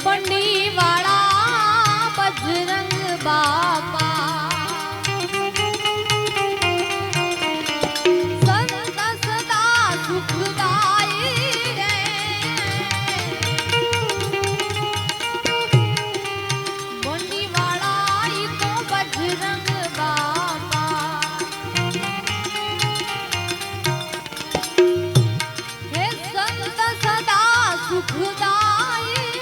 બંડી વાળા બજરંગ બાપા સંત સદા સુખદાયી રે બંડી વાળા ઈ તો બજરંગ બાપા હે સંત સદા સુખદાયી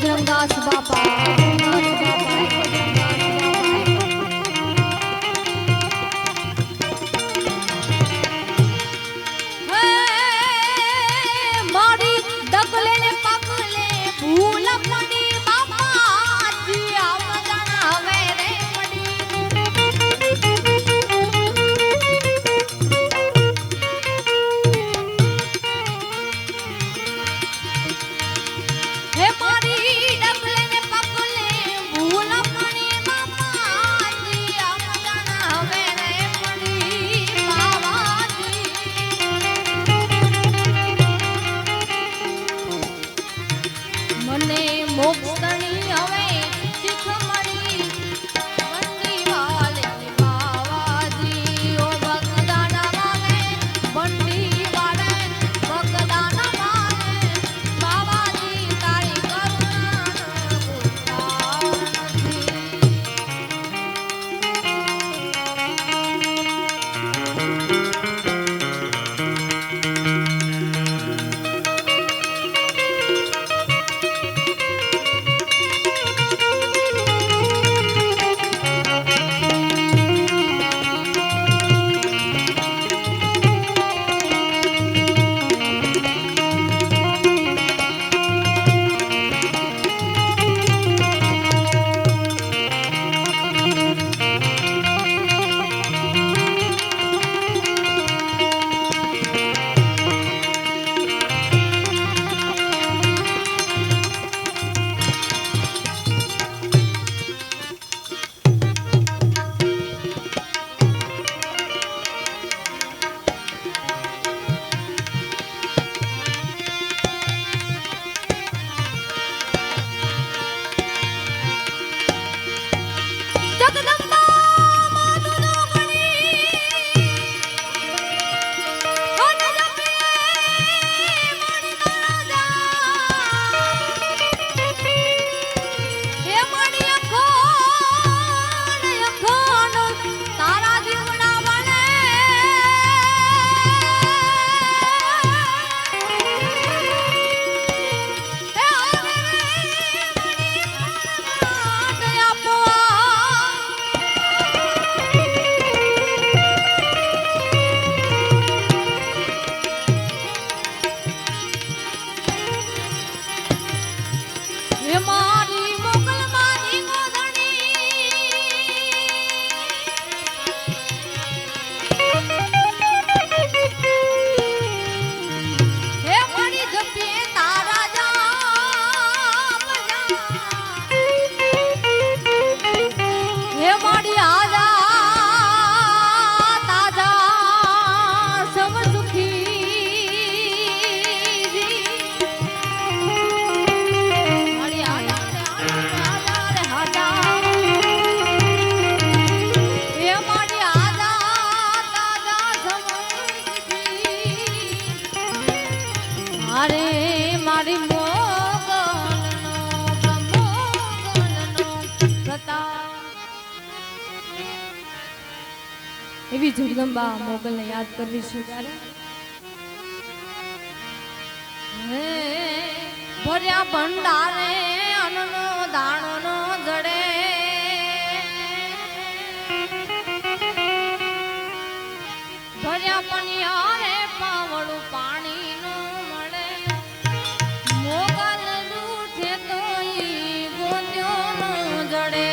બજરંગદાસ બાપા મારી ડગલે ને પગલે ભૂલ પડી બાપા જી આવજણ હવે રે હે મારી ડગલે ને પગલે ભૂલ પડી બાપા જી આવજણ હવે રે પડી બાવાજી મને મોક્ષની હવે શીખ મળી બંડી વાલે બાવાજી ઓ ભગદાન વાલે બંડી વાલે ભગદાન વાલે બાવાજી તારી કરુણાનો ભૂલાવ નથી એવી જગદંબા મોગલને યાદ કરવી છે ત્યારે ભર્યા ભંડારે અન્નનો દાણો નો જડે ભર્યા પનિયારે પાવળું પાણી નો મળે મોગલ રૂઠે તો ઈ ગોત્યો નો જડે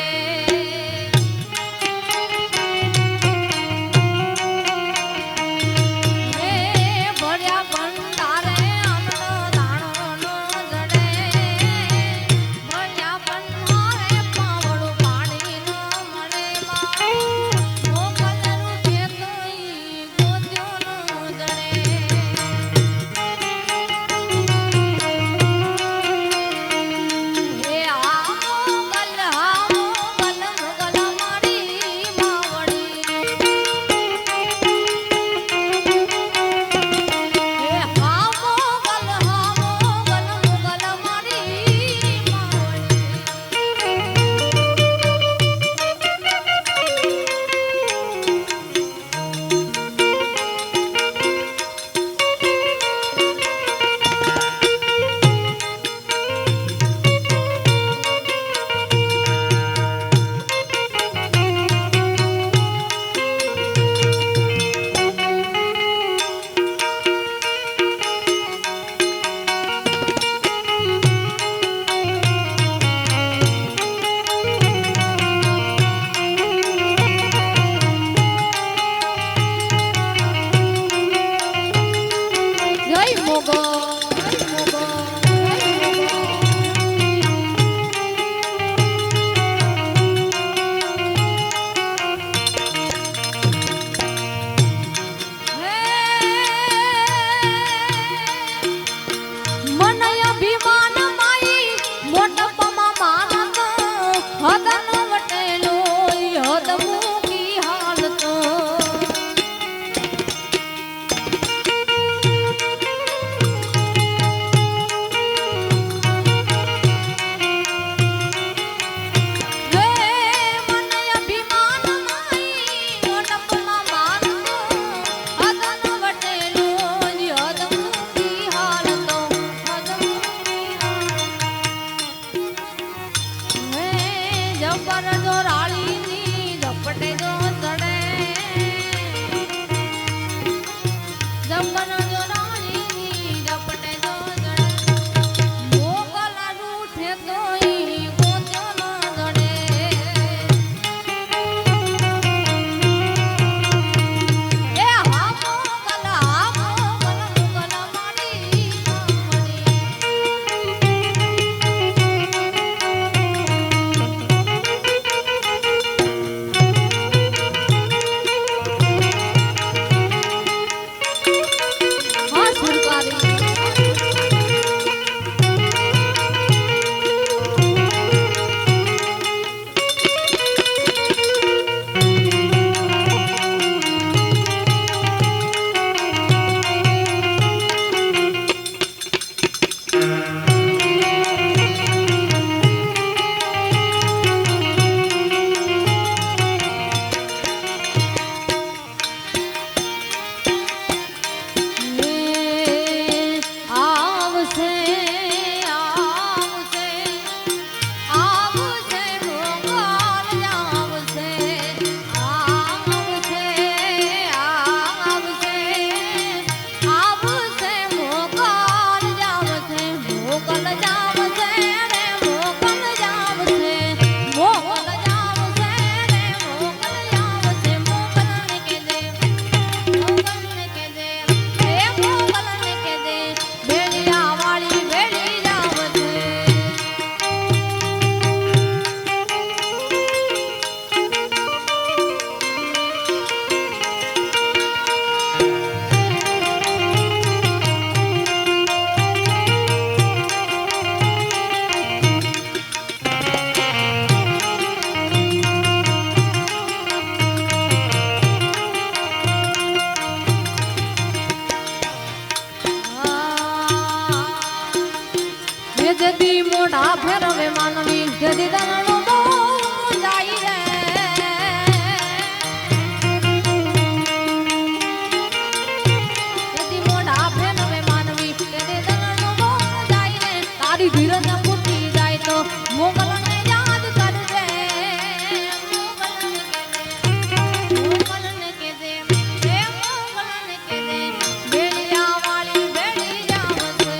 મોગલ જદી મોઢા ફેરવે માનવી જદી દરણો જાય રે જદી મોઢા ફેરવે માનવી જદી દરણો જાય રે તારી ધીરજ ફૂટી જાય તો મોગલને યાદ કરજે મોગલને કેજે મોગલને કેજે બેલિયા વાળી બેલી જાવશે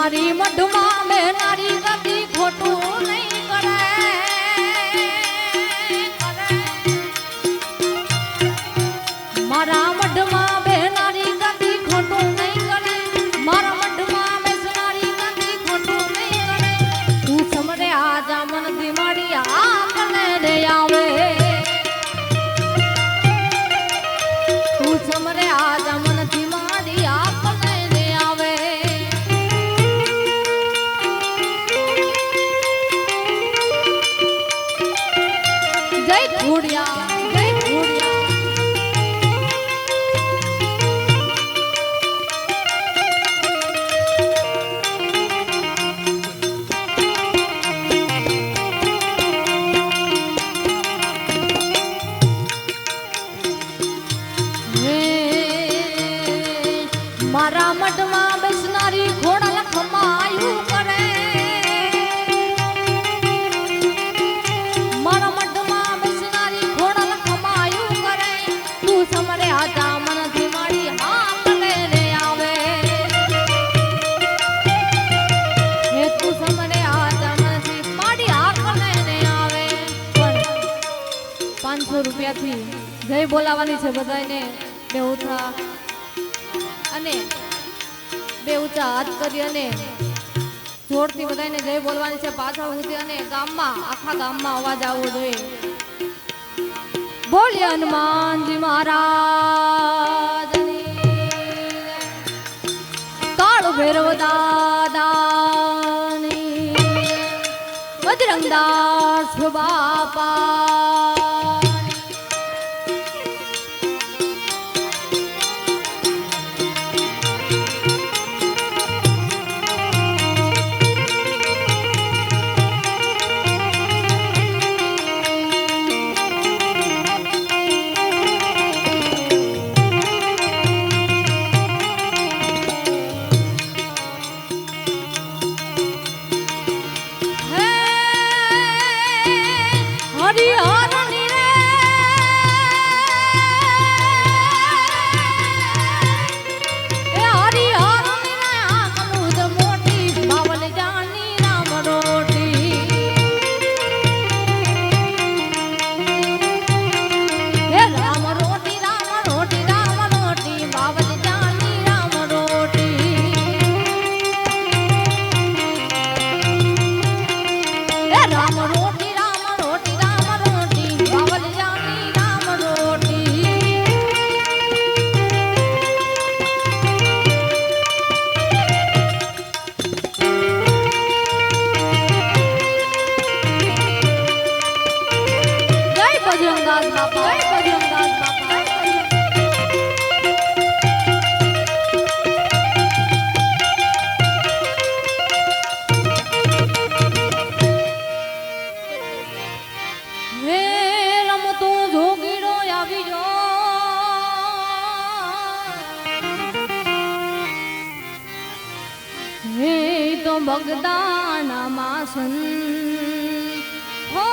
મારી મઢમાં બેનારી ગતિ ખોટું નહીં કરે મારા મઢમાં બેનારી ગતિ ખોટું નહીં કરે મારા મઢમાં બેસનારી ગતિ ખોટું નહીં કરે તું સમરે આજા મનથી મારી આંખને રે આવે તું સમરે આજા મનથી મારી આંખને રે આવે જય ઘોડિયા જય ઘોડિયા મારા મઢમાં બેસનારી ઘોડા ખમાયું કરે મારા મઢમાં બેસનારી ઘોડા ખમાયું કરે તું સમરે આજા મનથી મારી આંખને રે આવે હે તું સમરે આજા મનથી મારી આંખને રે આવે પણ 500 રૂપિયાથી જય બોલાવાની છે બધાને બેઉથા અને બે ઊંચા હાથ કરી અને જોરથી બધાને જય બોલવાની છે પાછળ ઊંચી અને ગામમાં આખા ગામમાં અવાજ આવવો જોઈએ બોલ્યા હનુમાનજી મહારાજની કાળો ભૈરવ દાદાની બજરંગદાસ બાપા બગદાના માસન હો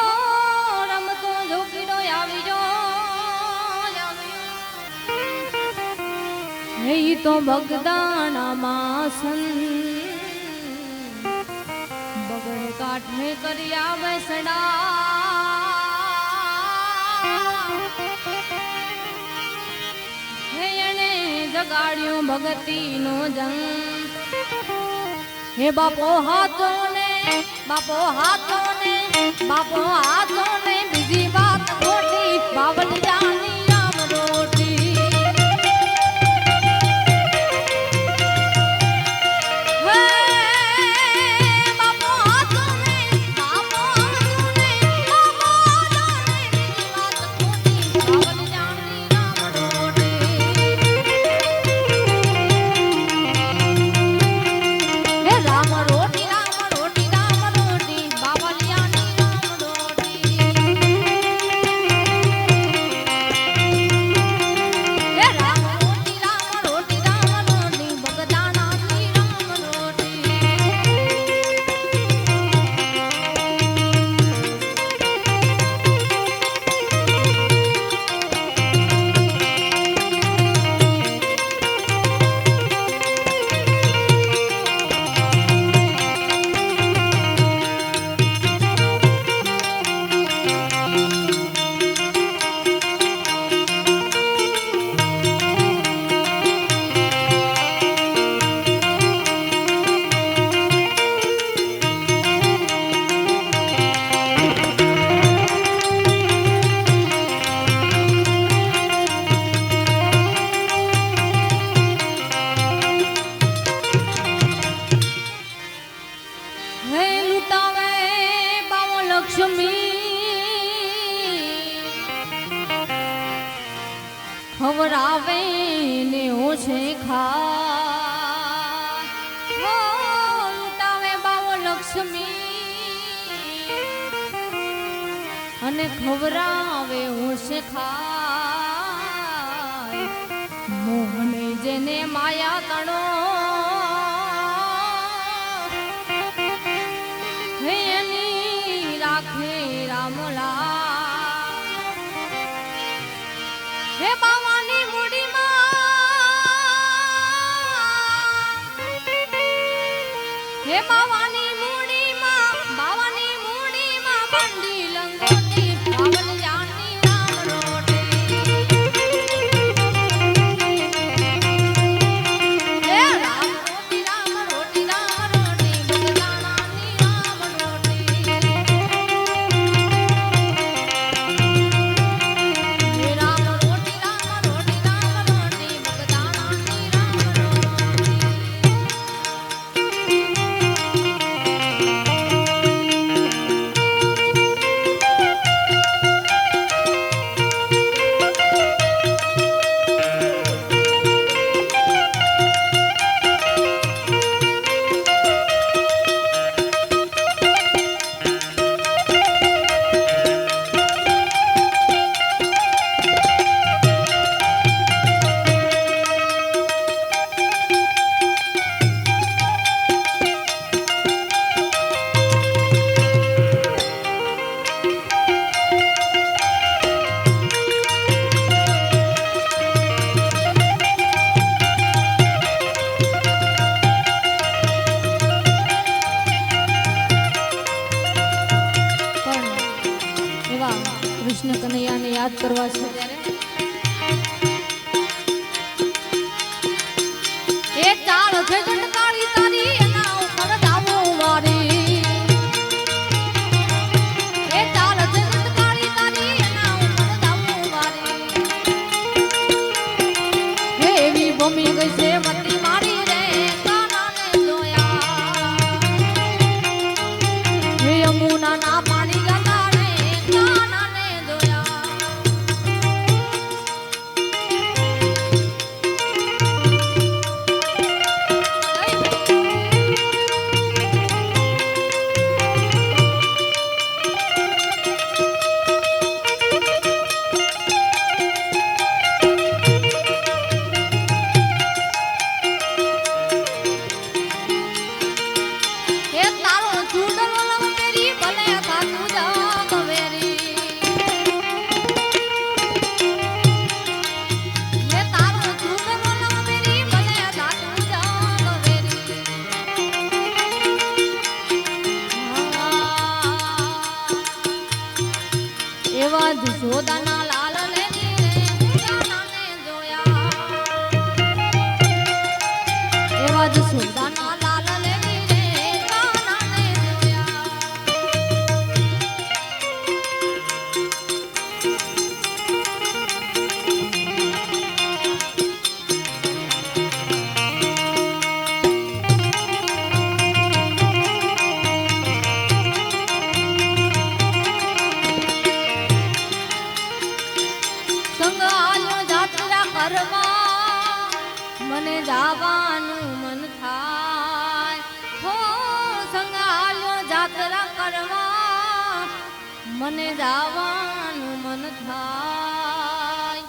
રમતો જોગીડો આવી જો હે તો બગદાના માસન બગડ કાઠે કરી આવે સડા હે એને જગાડ્યું ભગતીનો જંગ હે બાપો હાથો ને બીજી વાત ખોટી બાવલ જાની રામ રોટી હે બાપો હાથો ને બીજી વાત ખોટી બાવલ જાની રામ રોટી હે રામ રોટી બાવલિયાની રામ રોટી ખવરાવે ને ઓછે ખા લૂંટાવે બાવો લક્ષ્મી અને ખવરાવે ઓછે ખા મોહને જેને માયા તણો હે એની રાખે રામલા હે બાવાની મૂડીમાં હે બાવાની મૂડીમાં બંડી લંગોટી પાવન જાની રામ રોટી હે રામ રોટી બગદાણાની રામ રોટી હે રામ રોટી બગદાણાની રામ રોટી કૃષ્ણ કનૈયાને યાદ કરવા છે ત્યારે એ ચાલ છે જટકાળી તારી એના ઉપર દાવો મારી એ ચાલ છે જટકાળી તારી એના ઉપર દાવો મારી હે એવી ભૂમિ ગઈ છે મતી મારી રે કાનાને જોયા હે યમુના ના પાણી ગંગા રે કાનાને જોયા હે તારો ચૂડલો લવ તેરી ભલે થાતું જા કવેરી હે તારો ચૂડલો લવ તેરી ભલે થાતું જા કવેરી એવા જ જોદાના લાલ લેની રે કાનાને જોયા એવા જ જોદાના લાલ લેની રે કાનાને જોયા સંગ આલ્યો જાત્રા કરવા મને જાવાનું મન થાય હો સંગ આલ્યો જાત્રા કરવા મને જાવાનું મન થાય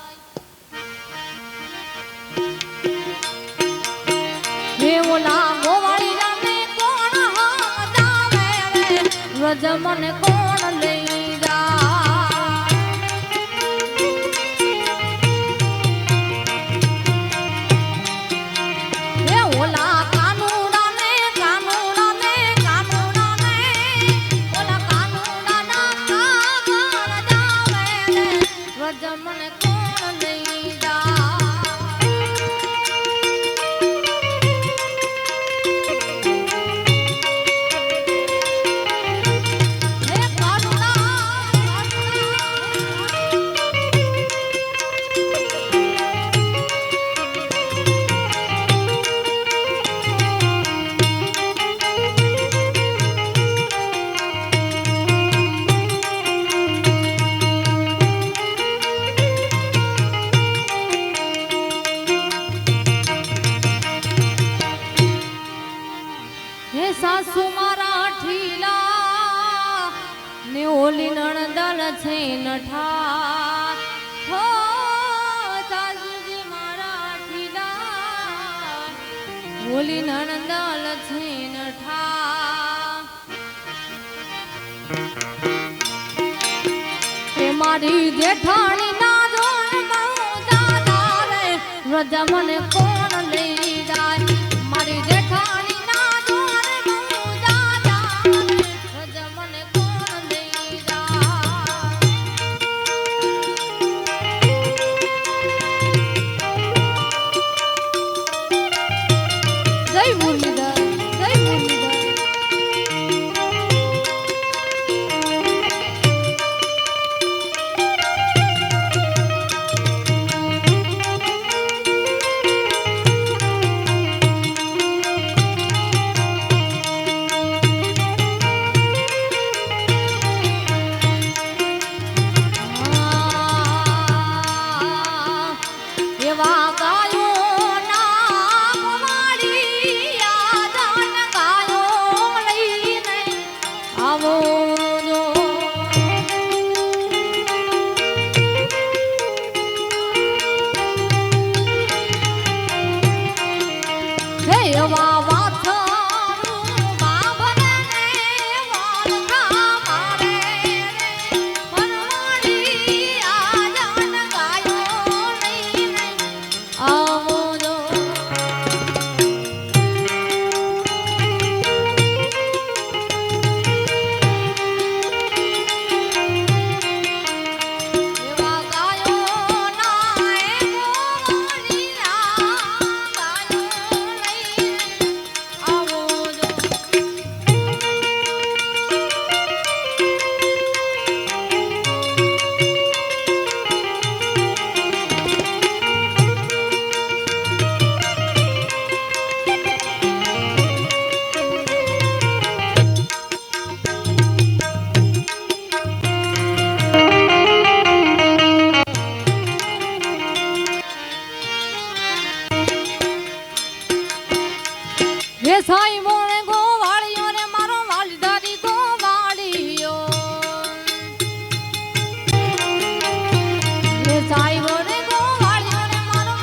હે ઓલા ગોવાળી રામે કોણ જાવે રે વ્રજ મને કોણ લઈ જાય હે ઓલા કાનુડાને ઓલા કાનુડાના કાગળ જાવે રે વ્રજ મને કોણ લઈ જાય હે બોલી નણંદ લક્ષ્મી ઠા તે મારી જેઠાણી ના જોણ બહુ દાદા રે રજા મને કોણ લઈ જાય મારી જેઠાણી ના જોણ બહુ દાદા રે રજા મને કોણ લઈ જાય જય મુરલીધર જય મુરલીધર એવા ગાયો નામ વાળી યાદન ગાયો લઈને આવો જો હે એવા